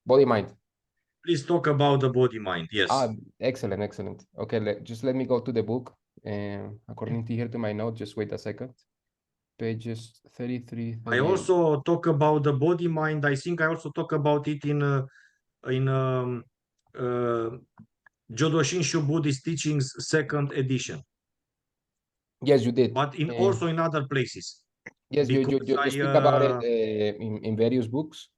Body mind. Please talk about the body mind. Yes. Excellent, excellent. Okay, just let me go to the book. According to here to my note, just wait a second. Pages 33, I 38. also talk about the body mind. I think I also talk about it in uh, Jodo Shinshu Buddhist Teachings second edition, Yes, you did. but in also in other places Yes, because you I speak about it in various books.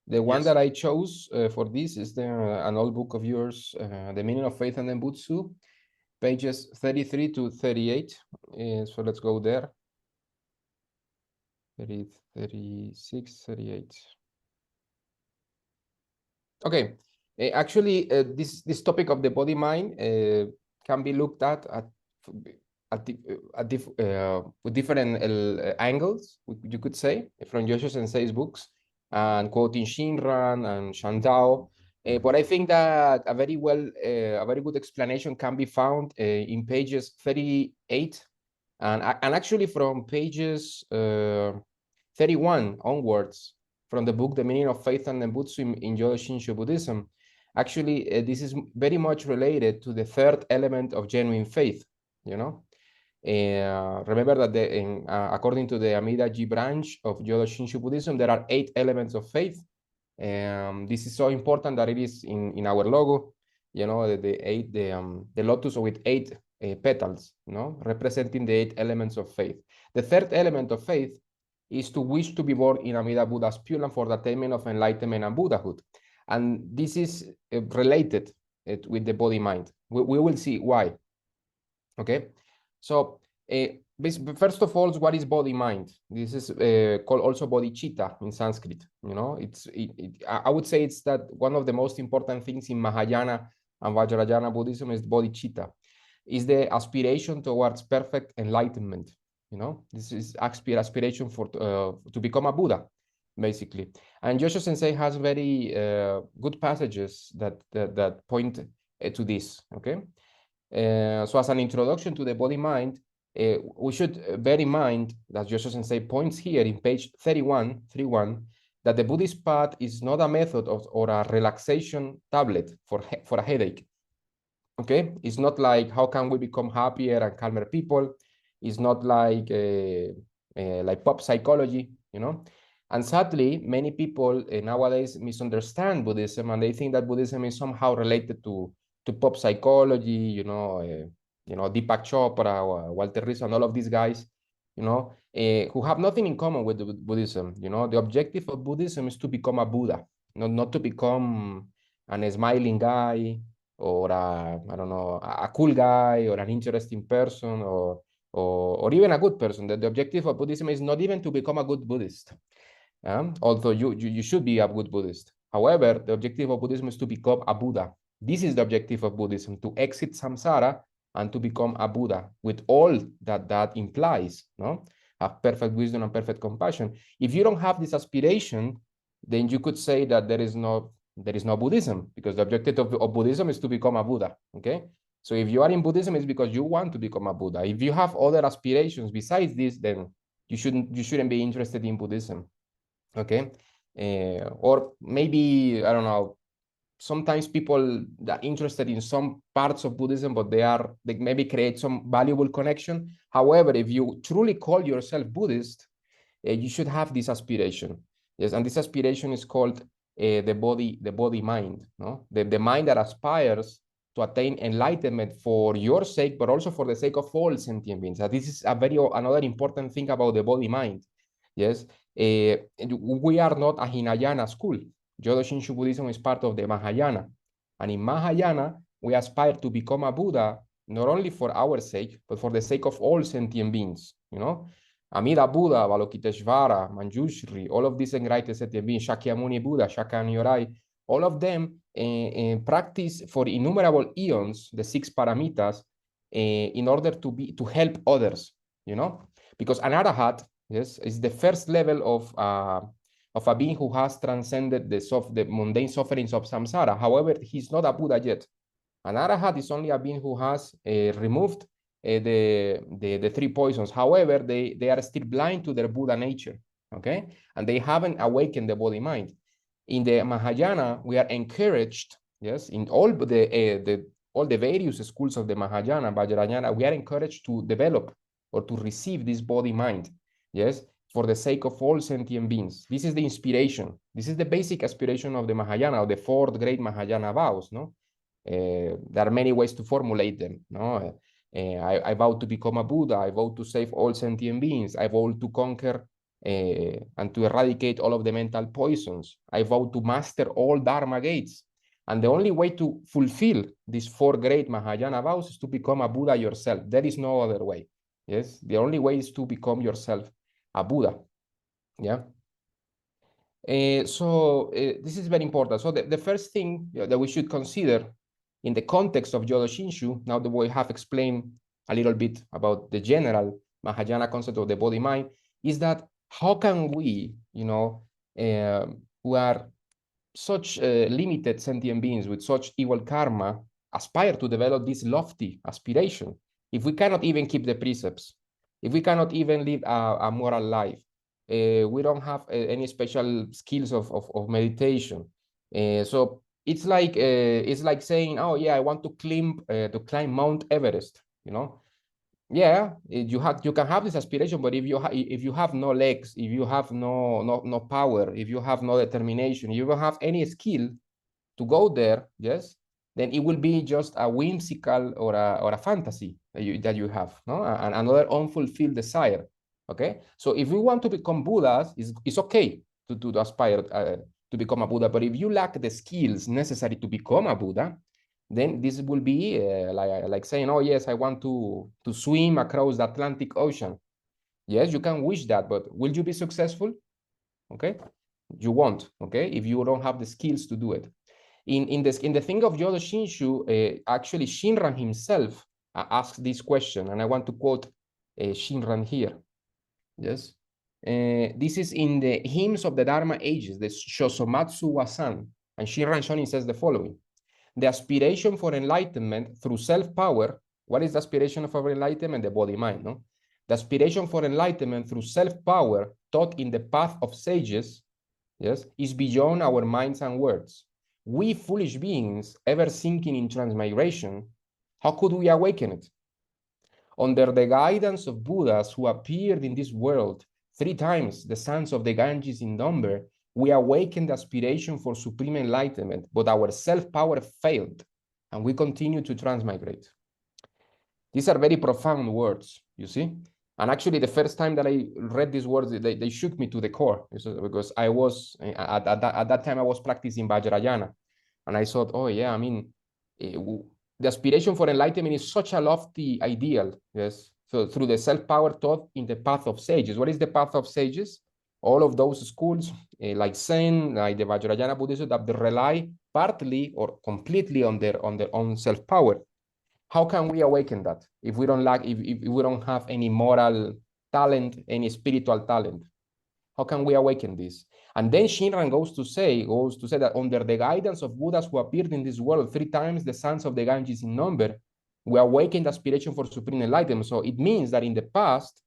The one yes. that I chose for this is an old book of yours, The Meaning of Faith and Nembutsu, pages 33 to 38. So let's go there. 30, 36, 38. Okay. Actually, this topic of the body mind can be looked with different angles, you could say, from Joshua Sensei's books and quoting Shinran and Shandao. But I think that a very good explanation can be found in pages 38 and actually from pages 31 onwards from the book The Meaning of Faith and Nembutsu in Jodo Shinshu Buddhism. Actually, this is very much related to the third element of genuine faith, you know. Remember that according to the Amidaji branch of Jodo Shinshu Buddhism, there are 8 elements of faith. This is so important that it is in our logo, you know, the lotus with 8 petals, you know, representing the 8 elements of faith. The third element of faith is to wish to be born in Amida Buddha's pure land for the attainment of enlightenment and Buddhahood. And this is related with the body mind. We will see why. Okay, so first of all, what is body mind? This is called also bodhicitta in Sanskrit. You know, I would say it's that one of the most important things in Mahayana and Vajrayana Buddhism is bodhicitta, is the aspiration towards perfect enlightenment. You know, this is aspiration for to become a Buddha, basically. And Joshua Sensei has very good passages that point to this. Okay. So as an introduction to the body mind, we should bear in mind that Joshua Sensei points here in page 31, that the Buddhist path is not a method or a relaxation tablet for a headache. Okay, it's not like how can we become happier and calmer people. It's not like pop psychology, you know. And sadly, many people nowadays misunderstand Buddhism, and they think that Buddhism is somehow related to pop psychology, Deepak Chopra, or Walter Rizzo, and all of these guys, who have nothing in common with Buddhism. You know, the objective of Buddhism is to become a Buddha, not to become an smiling guy or I don't know, a cool guy or an interesting person or even a good person. The objective of Buddhism is not even to become a good Buddhist. Although you should be a good Buddhist. However, the objective of Buddhism is to become a Buddha. This is the objective of Buddhism, to exit samsara and to become a Buddha with all that implies, no? Have perfect wisdom and perfect compassion. If you don't have this aspiration, then you could say that there is no Buddhism, because the objective of Buddhism is to become a Buddha, okay? So if you are in Buddhism, it's because you want to become a Buddha. If you have other aspirations besides this, then you shouldn't be interested in Buddhism, okay? Or maybe, I don't know, sometimes people that are interested in some parts of Buddhism, but they maybe create some valuable connection. However, if you truly call yourself Buddhist, you should have this aspiration. Yes, and this aspiration is called the body mind, no? The mind that aspires to attain enlightenment for your sake, but also for the sake of all sentient beings. This is another important thing about the body mind. Yes, we are not a Hinayana school. Jodo Shinshu Buddhism is part of the Mahayana. And in Mahayana, we aspire to become a Buddha, not only for our sake, but for the sake of all sentient beings, you know? Amida Buddha, Avalokiteshvara, Manjushri, all of these enlightened sentient beings, Shakyamuni Buddha, Shakya all of them practice for innumerable eons, the 6 paramitas, in order to help others, you know? Because an arahat, yes, is the first level of a being who has transcended the mundane sufferings of samsara. However, he's not a Buddha yet. An arahat is only a being who has removed the 3 poisons. However, they are still blind to their Buddha nature, okay? And they haven't awakened the body mind. In the Mahayana, we are encouraged, yes, in all the various schools of the Mahayana, Vajrayana, we are encouraged to develop or to receive this body mind, yes, for the sake of all sentient beings. This is the inspiration. This is the basic aspiration of the Mahayana, or the fourth great Mahayana vows, no? There are many ways to formulate them, no? I vow to become a Buddha. I vow to save all sentient beings. I vow to conquer and to eradicate all of the mental poisons. I vow to master all Dharma gates. And the only way to fulfill these four great Mahayana vows is to become a Buddha yourself. There is no other way. Yes, the only way is to become yourself a Buddha. Yeah. This is very important. So the first thing that we should consider in the context of Jodo Shinshu, now that we have explained a little bit about the general Mahayana concept of the body mind, is that how can we, who are such limited sentient beings with such evil karma, aspire to develop this lofty aspiration if we cannot even keep the precepts, if we cannot even live a moral life, we don't have any special skills of meditation. So it's like saying, oh yeah, I want to climb Mount Everest, Yeah, you can have this aspiration, but if you have no legs, if you have no power, if you have no determination, you don't have any skill to go there, yes, then it will be just a whimsical or a fantasy that you have, no, and another unfulfilled desire. Okay, so if we want to become Buddhas, it's okay to aspire to become a Buddha, but if you lack the skills necessary to become a Buddha, then this will be like saying, oh yes, I want to swim across the Atlantic Ocean. Yes, you can wish that, but will you be successful? Okay, you won't. Okay, if you don't have the skills to do it. In the thing of Jodo Shinshu, actually Shinran himself asked this question, and I want to quote Shinran here. Yes, this is in the Hymns of the Dharma Ages, the Shosomatsu Wasan, and Shinran Shonin says the following: the aspiration for enlightenment through self-power. What is the aspiration for enlightenment? The body-mind, no? The aspiration for enlightenment through self-power taught in the path of sages, yes, is beyond our minds and words. We foolish beings, ever sinking in transmigration, how could we awaken it? Under the guidance of Buddhas who appeared in this world 3 times the sons of the Ganges in number, we awakened the aspiration for supreme enlightenment, but our self-power failed, and we continue to transmigrate. These are very profound words, you see? And actually, the first time that I read these words, they shook me to the core, because I was, at that time, I was practicing Vajrayana. And I thought, oh yeah, I mean, the aspiration for enlightenment is such a lofty ideal, yes? So through the self-power taught in the path of sages. What is the path of sages? All of those schools, like Zen, like the Vajrayana Buddhism, that they rely partly or completely on their own self-power. How can we awaken that if we don't if we don't have any moral talent, any spiritual talent? How can we awaken this? And then Shinran goes to say that under the guidance of Buddhas who appeared in this world 3 times the sons of the Ganges in number, we awakened aspiration for supreme enlightenment. So it means that in the past,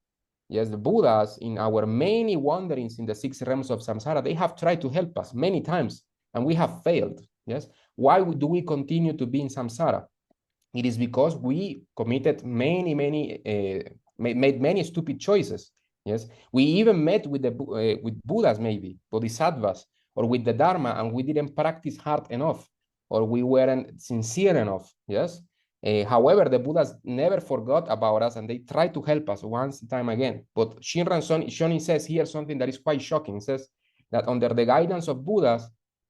yes, the Buddhas in our many wanderings in the 6 realms of samsara, they have tried to help us many times, and we have failed. Yes, why do we continue to be in samsara? It is because we committed made many stupid choices. Yes, we even met with with Buddhas, maybe Bodhisattvas, or with the Dharma, and we didn't practice hard enough, or we weren't sincere enough. Yes. However, the Buddhas never forgot about us, and they tried to help us once and time again. But Shinran Shonin says here something that is quite shocking. It says that under the guidance of Buddhas,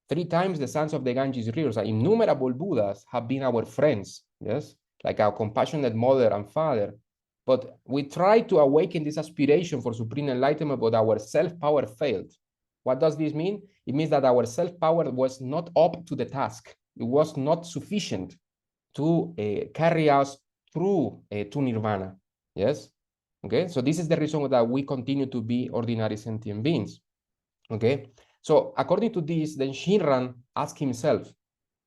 3 times the sons of the Ganges rivers, innumerable Buddhas have been our friends, yes, like our compassionate mother and father. But we tried to awaken this aspiration for supreme enlightenment, but our self-power failed. What does this mean? It means that our self-power was not up to the task. It was not sufficient to carry us through to nirvana, yes? Okay, so this is the reason that we continue to be ordinary sentient beings, okay? So according to this, then Shinran asked himself,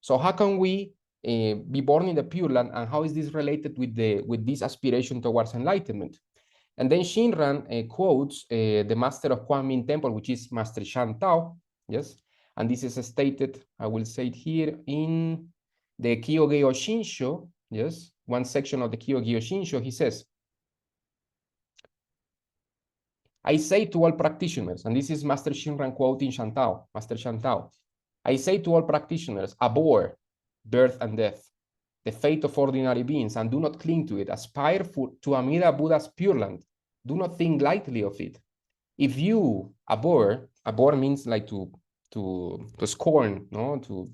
so how can we be born in the Pure Land, and how is this related with this aspiration towards enlightenment? And then Shinran quotes the master of Kuan Min Temple, which is Master Shan Tao, yes? And this is stated, I will say it here, in the Kyogyo Shinshu, yes, one section of the Kyogyo Shinshu, he says, I say to all practitioners, and this is Master Shinran quoting Shantao, Master Shantao, I say to all practitioners, abhor birth and death, the fate of ordinary beings, and do not cling to it. Aspire to Amida Buddha's Pure Land. Do not think lightly of it. If you abhor means like to scorn, no, to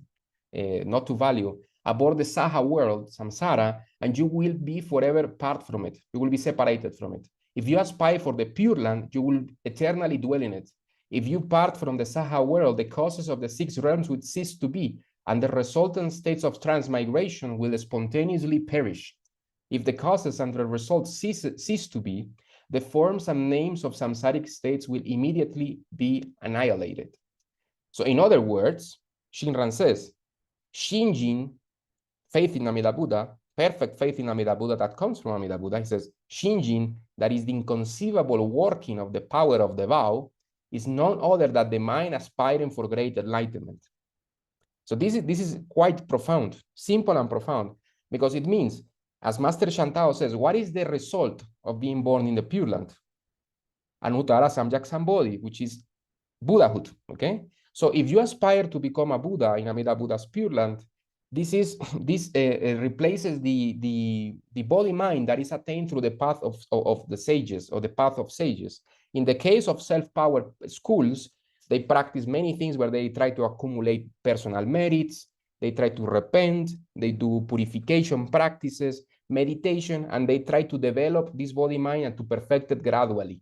not to value, abhor the Saha world, samsara, and you will be forever apart from it. You will be separated from it. If you aspire for the Pure Land, you will eternally dwell in it. If you part from the Saha world, the causes of the six realms would cease to be, and the resultant states of transmigration will spontaneously perish. If the causes and the results cease to be, the forms and names of samsaric states will immediately be annihilated. So in other words, Shinran says, Shinjin, faith in Amida Buddha, perfect faith in Amida Buddha that comes from Amida Buddha, he says, Shinjin, that is the inconceivable working of the power of the vow, is none other than the mind aspiring for great enlightenment. So this is quite profound, simple and profound, because it means, as Master Shantao says, what is the result of being born in the Pure Land? Anuttara Samyak Sambodhi, which is Buddhahood, okay? So if you aspire to become a Buddha in Amida Buddha's Pure Land, this replaces the body mind that is attained through the path of the sages, or the path of sages. In the case of self-power schools, they practice many things where they try to accumulate personal merits, they try to repent, they do purification practices, meditation, and they try to develop this body mind and to perfect it gradually.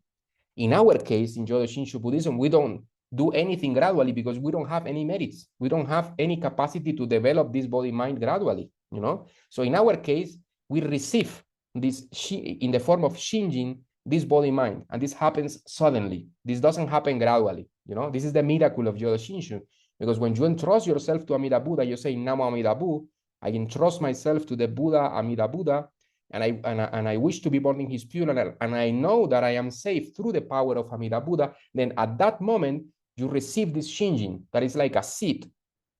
In our case, in Jodo Shinshu Buddhism, we don't do anything gradually because we don't have any merits. We don't have any capacity to develop this body mind gradually, you know? So in our case, we receive this in the form of Shinjin, this body mind, and this happens suddenly. This doesn't happen gradually, you know? This is the miracle of Jodo Shinshu, because when you entrust yourself to Amida Buddha, you say, Namo Amida Bu, I entrust myself to the Buddha, Amida Buddha, and I wish to be born in his Pure Land, and I know that I am safe through the power of Amida Buddha, then at that moment, you receive this Shinjin, that is like a seed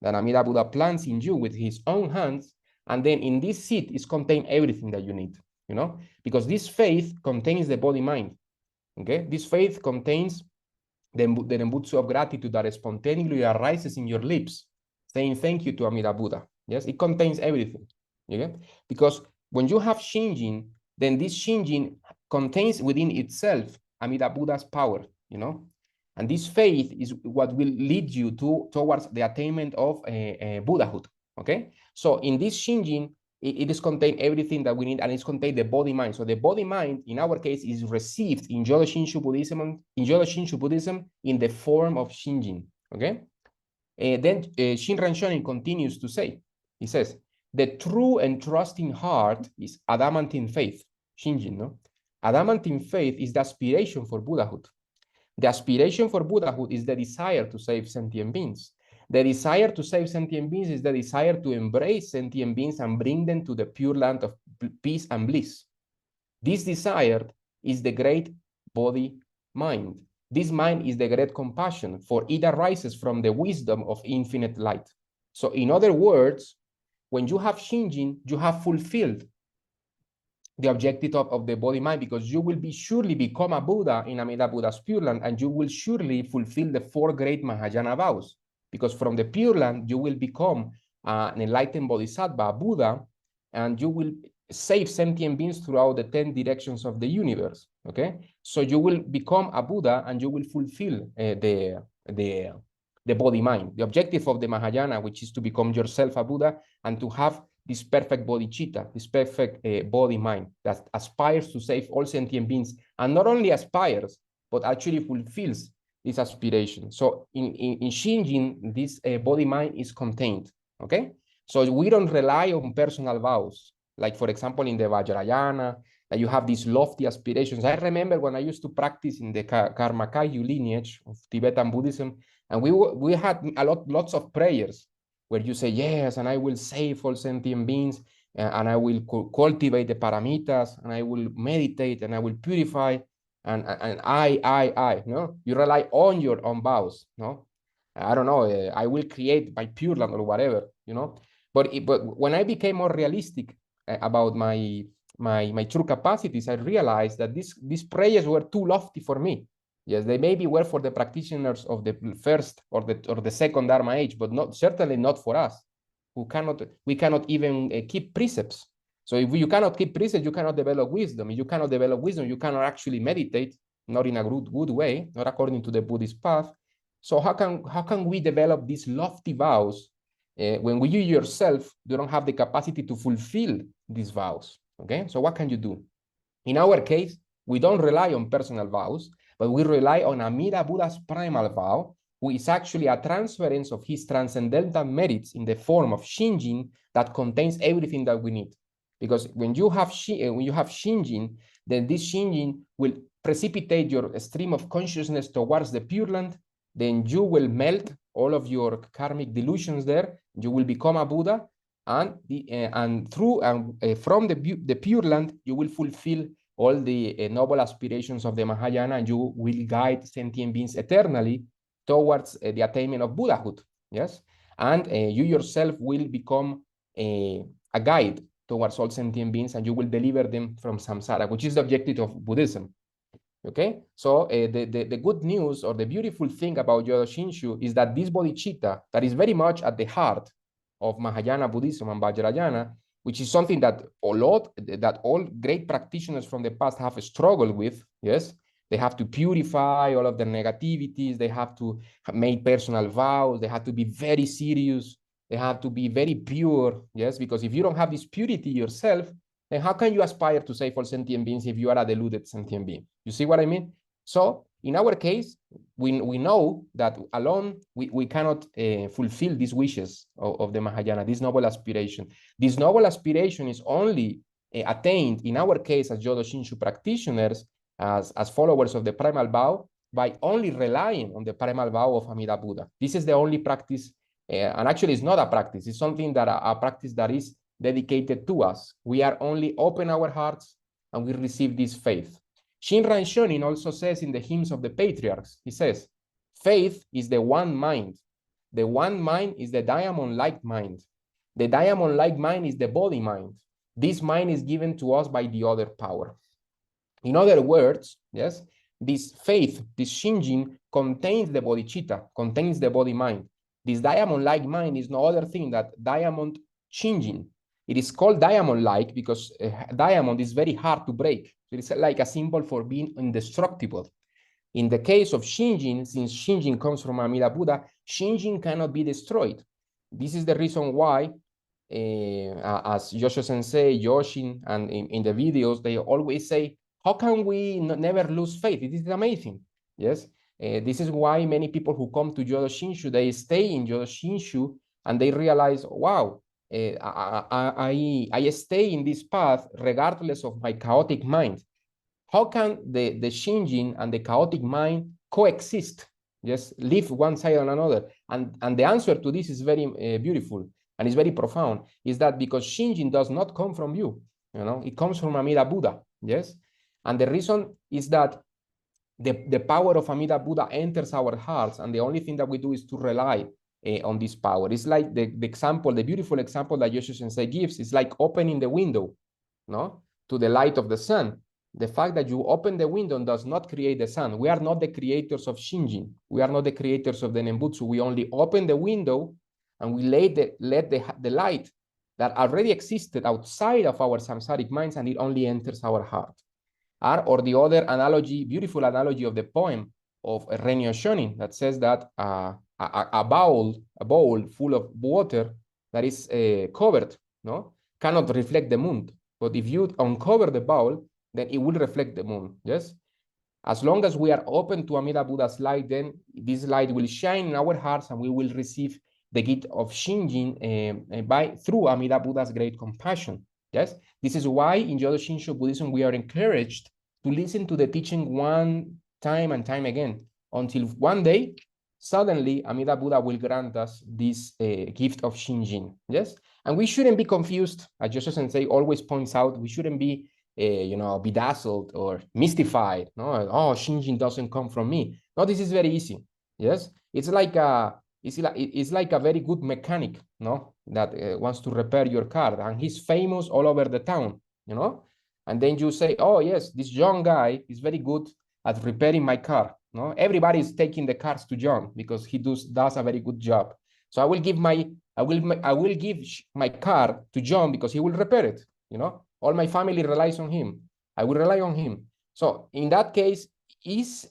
that Amida Buddha plants in you with his own hands, and then in this seed is contained everything that you need, you know? Because this faith contains the body-mind, okay? This faith contains the Nembutsu of gratitude that spontaneously arises in your lips, saying thank you to Amida Buddha. Yes, it contains everything, okay? Because when you have Shinjin, then this Shinjin contains within itself Amida Buddha's power, you know? And this faith is what will lead you towards the attainment of Buddhahood, okay? So in this Shinjin, it is contained everything that we need, and it's contained the body-mind. So the body-mind, in our case, is received in Jodo Shinshu Buddhism, in the form of Shinjin, okay? Then Shinran Shonin continues to say, he says, the true and trusting heart is adamantine faith, Shinjin, no? Adamantine faith is the aspiration for Buddhahood. The aspiration for Buddhahood is the desire to save sentient beings. The desire to save sentient beings is the desire to embrace sentient beings and bring them to the Pure Land of peace and bliss. This desire is the great body mind. This mind is the great compassion, for it arises from the wisdom of infinite light. So in other words, when you have Shinjin, you have fulfilled the objective of the body mind, because you will be surely become a Buddha in Amida Buddha's Pure Land, and you will surely fulfill the 4 great Mahayana vows, because from the Pure Land, you will become an enlightened Bodhisattva, Buddha, and you will save sentient beings throughout the 10 directions of the universe, okay? So you will become a Buddha, and you will fulfill the body mind, the objective of the Mahayana, which is to become yourself a Buddha and to have this perfect bodhicitta, this perfect body mind that aspires to save all sentient beings, and not only aspires, but actually fulfills this aspiration. So in Shinjin, this body mind is contained, okay? So we don't rely on personal vows, like for example, in the Vajrayana, that you have these lofty aspirations. I remember when I used to practice in the Karma Kagyu lineage of Tibetan Buddhism, and we had lots of prayers where you say, yes, and I will save all sentient beings, and I will cultivate the paramitas, and I will meditate, and I will purify, and I, no? You rely on your own vows, no? I don't know, I will create by Pure Land or whatever, you know. But when I became more realistic about my true capacities, I realized that these prayers were too lofty for me. Yes, they maybe were for the practitioners of the first or the second Dharma age, but certainly not for us, we cannot even keep precepts. So if you cannot keep precepts, you cannot develop wisdom. If you cannot develop wisdom, you cannot actually meditate, not in a good way, not according to the Buddhist path. So how can we develop these lofty vows when you yourself don't have the capacity to fulfill these vows? Okay, so what can you do? In our case, we don't rely on personal vows, but we rely on Amida Buddha's primal vow, who is actually a transference of his transcendental merits in the form of Shinjin that contains everything that we need. Because when you have Shinjin, then this Shinjin will precipitate your stream of consciousness towards the Pure Land. Then you will melt all of your karmic delusions there. You will become a Buddha, and from the Pure Land, you will fulfill all the noble aspirations of the Mahayana, and you will guide sentient beings eternally towards the attainment of Buddhahood. Yes, and you yourself will become a guide towards all sentient beings, and you will deliver them from samsara, which is the objective of Buddhism. Okay, so the good news or the beautiful thing about Jodo Shinshu is that this bodhicitta, that is very much at the heart of Mahayana Buddhism and Vajrayana, which is something that all great practitioners from the past have struggled with. Yes, they have to purify all of their negativities. They have to make personal vows. They have to be very serious. They have to be very pure. Yes, because if you don't have this purity yourself, then how can you aspire to save all sentient beings if you are a deluded sentient being? You see what I mean? So in our case, we know that alone we cannot fulfill these wishes of the Mahayana, this noble aspiration. This noble aspiration is only attained, in our case, as Jodo Shinshu practitioners, as followers of the primal vow, by only relying on the primal vow of Amida Buddha. This is the only practice, and actually it's not a practice, it's something that a practice that is dedicated to us. We are only open our hearts and we receive this faith. Shinran Shonin also says in the hymns of the patriarchs, he says, faith is the one mind. The one mind is the diamond-like mind. The diamond-like mind is the body mind. This mind is given to us by the other power. In other words, yes, this faith, this Shinjin, contains the bodhicitta, contains the body mind. This diamond-like mind is no other thing than diamond Shinjin. It is called diamond-like because diamond is very hard to break. So it's like a symbol for being indestructible. In the case of Shinjin, since Shinjin comes from Amida Buddha, Shinjin cannot be destroyed. This is the reason why, as Yosho Sensei, Yoshin, and in the videos, they always say, how can we never lose faith? It is amazing. Yes, this is why many people who come to Jodo Shinshu, they stay in Jodo Shinshu and they realize, wow, I stay in this path regardless of my chaotic mind. How can the Shinjin and the chaotic mind coexist? Just live one side on another. And the answer to this is very beautiful and it's very profound. Is that because Shinjin does not come from you, you know, it comes from Amida Buddha. Yes, and the reason is that the power of Amida Buddha enters our hearts, and the only thing that we do is to rely on this power. It's like the beautiful example that Yosho Sensei gives. It's like opening the window, no, to the light of the sun. The fact that you open the window does not create the sun. We are not the creators of Shinjin. We are not the creators of the Nembutsu. We only open the window and we let the light that already existed outside of our samsaric minds, and it only enters our heart. Or the other analogy, beautiful analogy of the poem of Renyo Shonin that says that a bowl full of water that is covered, no, cannot reflect the moon. But if you uncover the bowl, then it will reflect the moon. Yes, as long as we are open to Amida Buddha's light, then this light will shine in our hearts, and we will receive the gift of Shinjin through Amida Buddha's great compassion. Yes, this is why in Jodo Shinshu Buddhism we are encouraged to listen to the teaching one time and time again, until one day, suddenly Amida Buddha will grant us this gift of Shinjin. Yes, and we shouldn't be confused, as Yosho Sensei always points out. We shouldn't be bedazzled or mystified. No, oh, Shinjin doesn't come from me. No, this is very easy. Yes, it's like it's like a very good mechanic, no, that wants to repair your car, and he's famous all over the town, you know. And then you say, oh yes, this John guy is very good at repairing my car. No, everybody is taking the cars to John because he does a very good job. So I will give my car to John because he will repair it. You know, all my family relies on him. I will rely on him. So in that case, is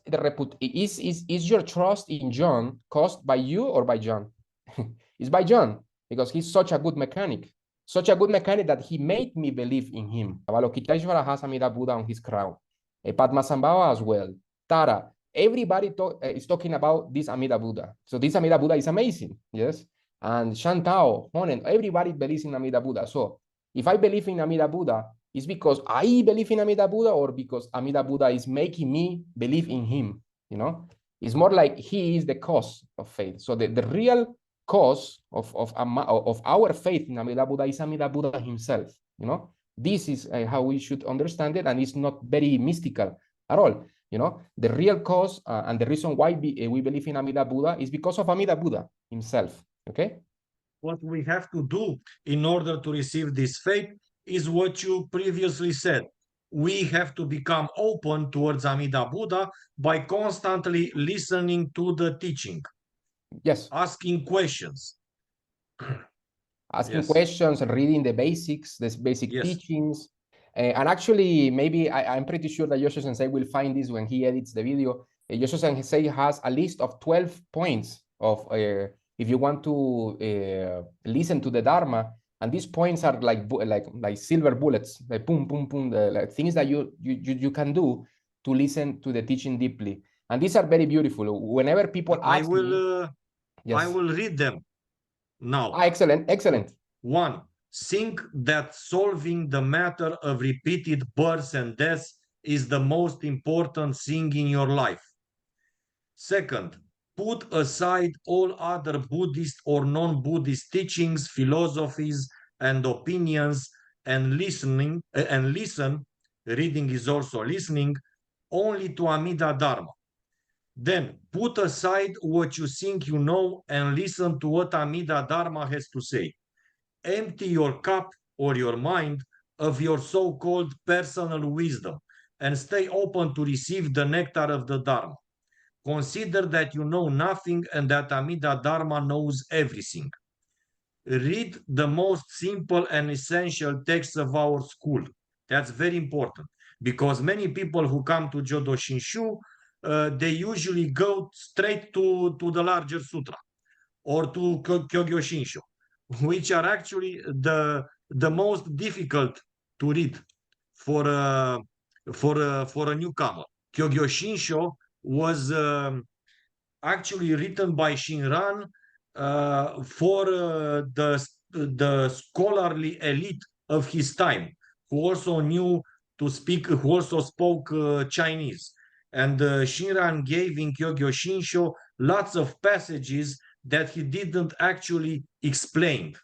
your trust in John caused by you or by John? It's by John because he's such a good mechanic. Such a good mechanic that he made me believe in him. Avalokiteshvara has Amida Buddha on his crown. Padmasambhava as well. Tara. Everybody is talking about this Amida Buddha. So this Amida Buddha is amazing. Yes. And Shantao, Honen, everybody believes in Amida Buddha. So if I believe in Amida Buddha, it's because I believe in Amida Buddha or because Amida Buddha is making me believe in him. You know, it's more like he is the cause of faith. So the real cause of our faith in Amida Buddha is Amida Buddha himself. You know, this is how we should understand it, and it's not very mystical at all. You know, the real cause and the reason why we believe in Amida Buddha is because of Amida Buddha himself. Okay. What we have to do in order to receive this faith is what you previously said. We have to become open towards Amida Buddha by constantly listening to the teaching. Yes. Asking questions. Asking questions and reading the basics, the basic teachings. And actually, maybe I'm pretty sure that Jodo Sensei will find this when he edits the video. Jodo Sensei has a list of 12 points of if you want to listen to the Dharma, and these points are like silver bullets, like boom, boom, boom, like things that you can do to listen to the teaching deeply. And these are very beautiful. Whenever people ask me, yes. I will read them now. Excellent, excellent. 1. Think that solving the matter of repeated births and deaths is the most important thing in your life. 2nd, put aside all other Buddhist or non-Buddhist teachings, philosophies, and opinions, and listen. Reading is also listening, only to Amida Dharma. Then put aside what you think you know and listen to what Amida Dharma has to say. Empty your cup or your mind of your so-called personal wisdom and stay open to receive the nectar of the Dharma. Consider that you know nothing and that Amida Dharma knows everything. Read the most simple and essential texts of our school. That's very important because many people who come to Jodo Shinshu, they usually go straight to the larger sutra or to Kogyo Shinshu, which are actually the most difficult to read for a newcomer. Kogyo Shinshu was actually written by Shinran for the scholarly elite of his time, who also knew to speak, who also spoke Chinese. And Shinran gave in Kogyo Shinshu lots of passages that he didn't actually explain.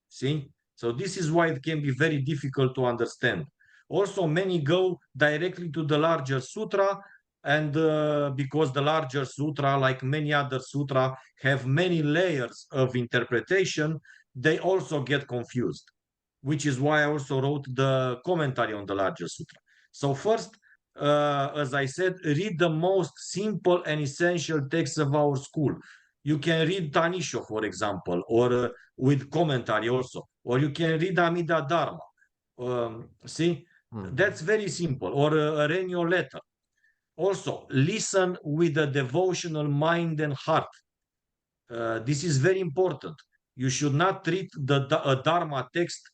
See? So this is why it can be very difficult to understand. Also, many go directly to the larger sutra, and because the larger sutra, like many other sutra, have many layers of interpretation, they also get confused, which is why I also wrote the commentary on the larger sutra. So first, as I said, read the most simple and essential texts of our school. You can read Tanisho, for example, or with commentary also, or you can read Amida Dharma. See, that's very simple, or a Renyo letter. Also, listen with a devotional mind and heart. This is very important. You should not treat a Dharma text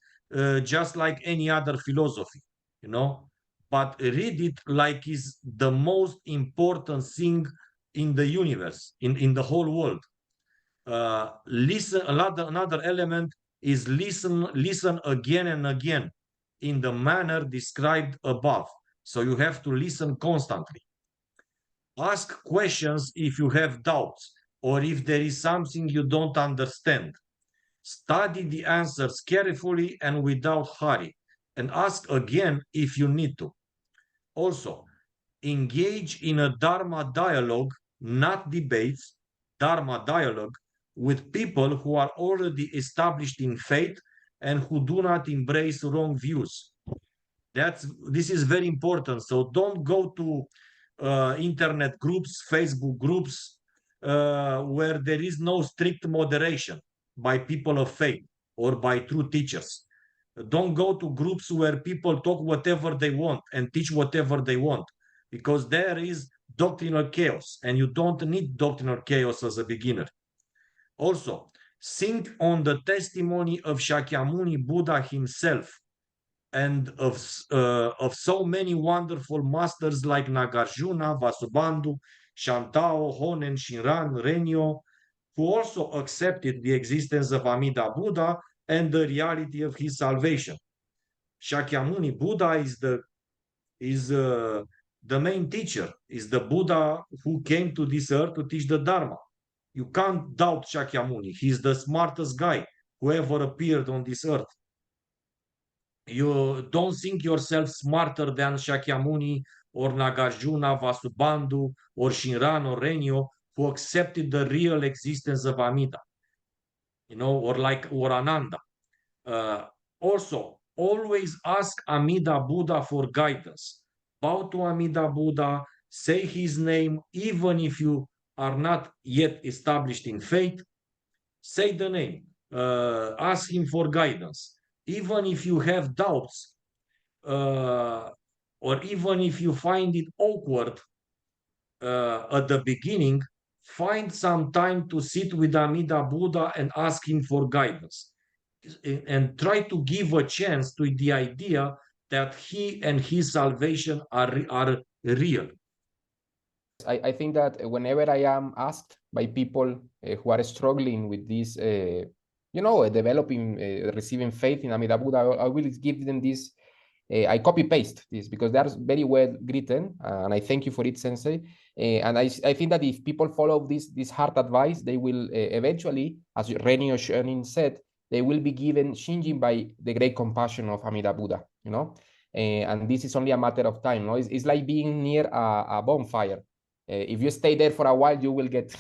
just like any other philosophy, you know, but read it like is the most important thing in the universe, in the whole world. Listen. Another element is listen again and again in the manner described above. So you have to listen constantly. Ask questions if you have doubts or if there is something you don't understand. Study the answers carefully and without hurry, and ask again if you need to. Also, engage in a Dharma dialogue, not debates, Dharma dialogue, with people who are already established in faith and who do not embrace wrong views. This is very important. So don't go to internet groups, Facebook groups, where there is no strict moderation by people of faith or by true teachers. Don't go to groups where people talk whatever they want and teach whatever they want, because there is doctrinal chaos, and you don't need doctrinal chaos as a beginner. Also, think on the testimony of Shakyamuni Buddha himself and of so many wonderful masters like Nagarjuna, Vasubandhu, Shantao, Honen, Shinran, Renyo, who also accepted the existence of Amida Buddha and the reality of his salvation. Shakyamuni Buddha is the main teacher, is the Buddha who came to this earth to teach the Dharma. You can't doubt Shakyamuni. He's the smartest guy who ever appeared on this earth. You don't think yourself smarter than Shakyamuni or Nagarjuna, Vasubandhu, or Shinran or Renyo, who accepted the real existence of Amida, or Ananda. Also, always ask Amida Buddha for guidance. Bow to Amida Buddha, say his name, even if you are not yet established in faith. Say the name, ask him for guidance. Even if you have doubts, or even if you find it awkward at the beginning, find some time to sit with Amida Buddha and ask him for guidance. And try to give a chance to the idea that he and his salvation are real. I think that whenever I am asked by people who are struggling with this, developing, receiving faith in Amida Buddha, I will give them this. I copy paste this because they are very well written, and I thank you for it, Sensei. And I think that if people follow this hard advice, they will eventually, as Renyo Shonin said, they will be given Shinjin by the great compassion of Amida Buddha. And this is only a matter of time. It's like being near a bonfire. If you stay there for a while, you will get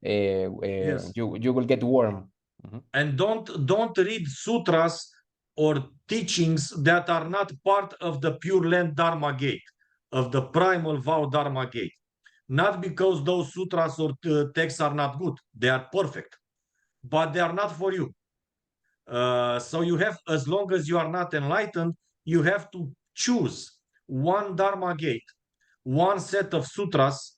Yes. you will get warm. Mm-hmm. And don't read sutras or teachings that are not part of the Pure Land Dharma Gate, of the primal vow Dharma Gate. Not because those sutras or texts are not good, they are perfect, but they are not for you. So you have, as long as you are not enlightened, you have to choose one Dharma Gate, one set of sutras,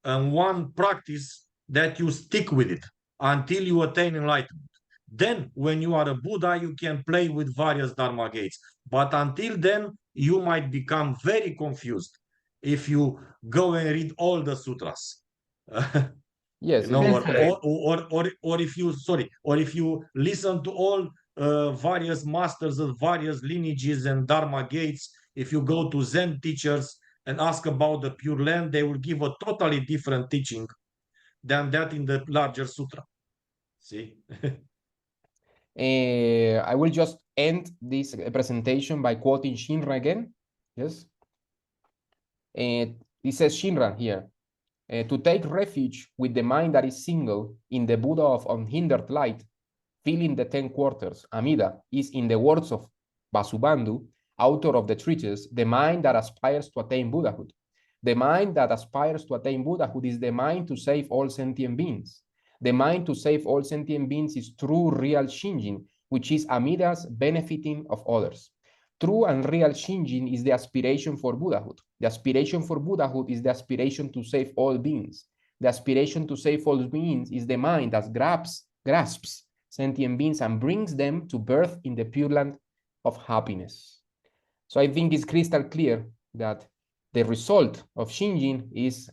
and one practice that you stick with it until you attain enlightenment. Then, when you are a Buddha, you can play with various Dharma gates. But until then, you might become very confused if you go and read all the sutras. Yes, or if you listen to all various masters of various lineages and Dharma gates. If you go to Zen teachers and ask about the Pure Land, they will give a totally different teaching than that in the larger sutra. See? I will just end this presentation by quoting Shinran again. Yes. It says Shinran here. To take refuge with the mind that is single in the Buddha of unhindered light, filling the 10 quarters, Amida, is, in the words of Vasubandhu, author of the treatise, the mind that aspires to attain Buddhahood. The mind that aspires to attain Buddhahood is the mind to save all sentient beings. The mind to save all sentient beings is true, real Shinjin, which is Amida's benefiting of others. True and real Shinjin is the aspiration for Buddhahood. The aspiration for Buddhahood is the aspiration to save all beings. The aspiration to save all beings is the mind that grasps sentient beings and brings them to birth in the Pure Land of happiness. So I think it's crystal clear that the result of Shinjin is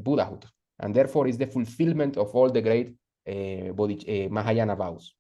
Buddhahood, and therefore is the fulfillment of all the great Mahayana vows.